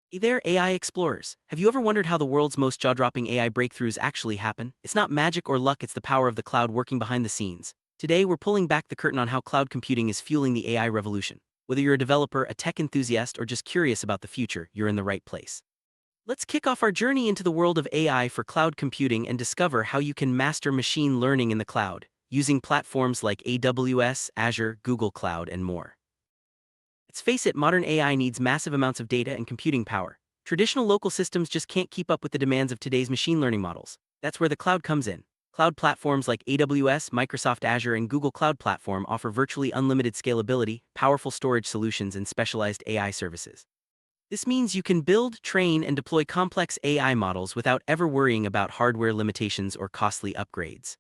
Hey there, AI explorers. Have you ever wondered how the world's most jaw-dropping AI breakthroughs actually happen? It's not magic or luck, it's the power of the cloud working behind the scenes. Today, we're pulling back the curtain on how cloud computing is fueling the AI revolution. Whether you're a developer, a tech enthusiast, or just curious about the future, you're in the right place. Let's kick off our journey into the world of AI for cloud computing and discover how you can master machine learning in the cloud, using platforms like AWS, Azure, Google Cloud, and more. Let's face it, modern AI needs massive amounts of data and computing power. Traditional local systems just can't keep up with the demands of today's machine learning models. That's where the cloud comes in. Cloud platforms like AWS, Microsoft Azure, and Google Cloud Platform offer virtually unlimited scalability, powerful storage solutions, and specialized AI services. This means you can build, train, and deploy complex AI models without ever worrying about hardware limitations or costly upgrades.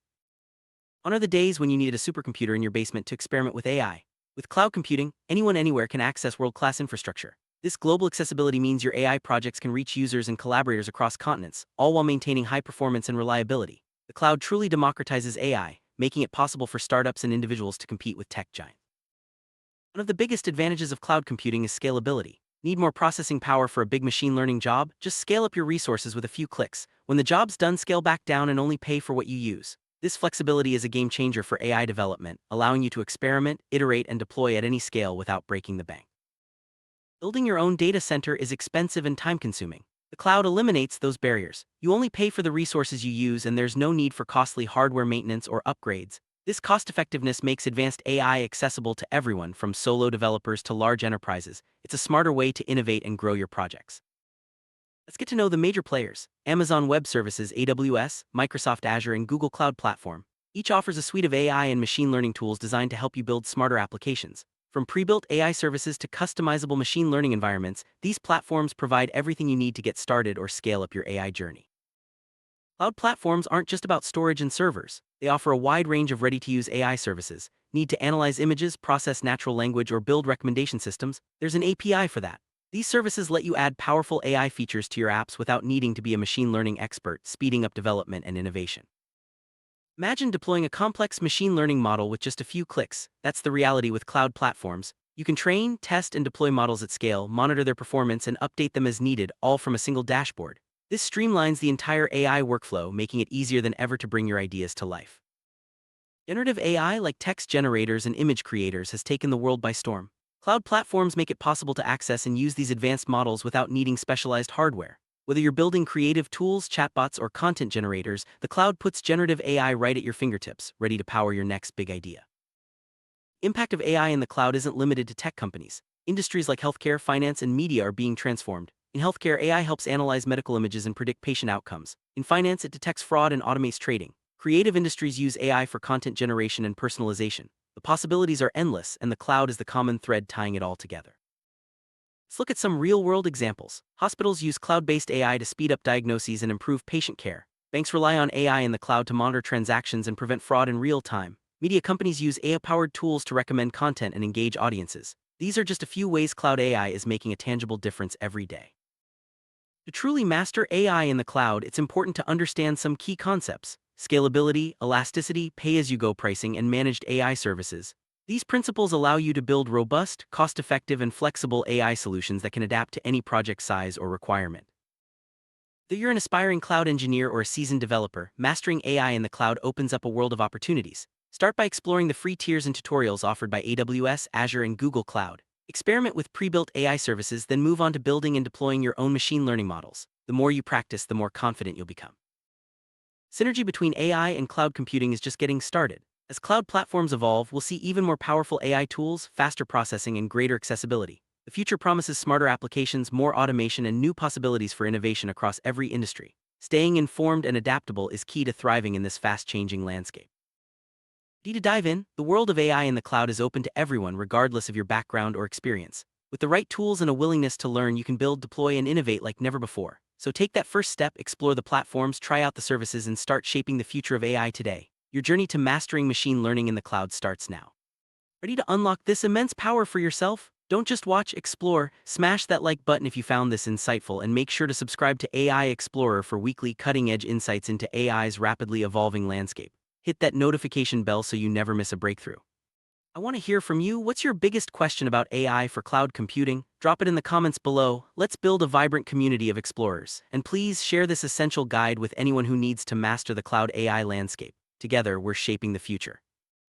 Gone are the days when you needed a supercomputer in your basement to experiment with AI. With cloud computing, anyone anywhere can access world-class infrastructure. This global accessibility means your AI projects can reach users and collaborators across continents, all while maintaining high performance and reliability. The cloud truly democratizes AI, making it possible for startups and individuals to compete with tech giants. One of the biggest advantages of cloud computing is scalability. Need more processing power for a big machine learning job? Just scale up your resources with a few clicks. When the job's done, scale back down and only pay for what you use. This flexibility is a game changer for AI development, allowing you to experiment, iterate, and deploy at any scale without breaking the bank. Building your own data center is expensive and time-consuming. The cloud eliminates those barriers. You only pay for the resources you use, and there's no need for costly hardware maintenance or upgrades. This cost-effectiveness makes advanced AI accessible to everyone, from solo developers to large enterprises. It's a smarter way to innovate and grow your projects. Let's get to know the major players. Amazon Web Services, AWS, Microsoft Azure, and Google Cloud Platform. Each offers a suite of AI and machine learning tools designed to help you build smarter applications. From pre-built AI services to customizable machine learning environments, these platforms provide everything you need to get started or scale up your AI journey. Cloud platforms aren't just about storage and servers. They offer a wide range of ready-to-use AI services. Need to analyze images, process natural language, or build recommendation systems? There's an API for that. These services let you add powerful AI features to your apps without needing to be a machine learning expert, speeding up development and innovation. Imagine deploying a complex machine learning model with just a few clicks. That's the reality with cloud platforms. You can train, test, and deploy models at scale, monitor their performance, and update them as needed, all from a single dashboard. This streamlines the entire AI workflow, making it easier than ever to bring your ideas to life. Generative AI, like text generators and image creators, has taken the world by storm. Cloud platforms make it possible to access and use these advanced models without needing specialized hardware. Whether you're building creative tools, chatbots, or content generators, the cloud puts generative AI right at your fingertips, ready to power your next big idea. Impact of AI in the cloud isn't limited to tech companies. Industries like healthcare, finance, and media are being transformed. In healthcare, AI helps analyze medical images and predict patient outcomes. In finance, it detects fraud and automates trading. Creative industries use AI for content generation and personalization. The possibilities are endless, and the cloud is the common thread tying it all together. Let's look at some real-world examples. Hospitals use cloud-based AI to speed up diagnoses and improve patient care. Banks rely on AI in the cloud to monitor transactions and prevent fraud in real time. Media companies use AI-powered tools to recommend content and engage audiences. These are just a few ways cloud AI is making a tangible difference every day. To truly master AI in the cloud, it's important to understand some key concepts: scalability, elasticity, pay-as-you-go pricing, and managed AI services. These principles allow you to build robust, cost-effective, and flexible AI solutions that can adapt to any project size or requirement. Whether you're an aspiring cloud engineer or a seasoned developer, mastering AI in the cloud opens up a world of opportunities. Start by exploring the free tiers and tutorials offered by AWS, Azure, and Google Cloud. Experiment with pre-built AI services, then move on to building and deploying your own machine learning models. The more you practice, the more confident you'll become. Synergy between AI and cloud computing is just getting started. As cloud platforms evolve, we'll see even more powerful AI tools, faster processing, and greater accessibility. The future promises smarter applications, more automation, and new possibilities for innovation across every industry. Staying informed and adaptable is key to thriving in this fast-changing landscape. Ready to dive in? The world of AI in the cloud is open to everyone, regardless of your background or experience. With the right tools and a willingness to learn, you can build, deploy, and innovate like never before. So take that first step, explore the platforms, try out the services, and start shaping the future of AI today. Your journey to mastering machine learning in the cloud starts now. Ready to unlock this immense power for yourself? Don't just watch, explore. Smash that like button if you found this insightful, and make sure to subscribe to AI Explorer for weekly cutting-edge insights into AI's rapidly evolving landscape. Hit that notification bell so you never miss a breakthrough. I want to hear from you. What's your biggest question about AI for cloud computing? Drop it in the comments below. Let's build a vibrant community of explorers. And please share this essential guide with anyone who needs to master the cloud AI landscape. Together, we're shaping the future.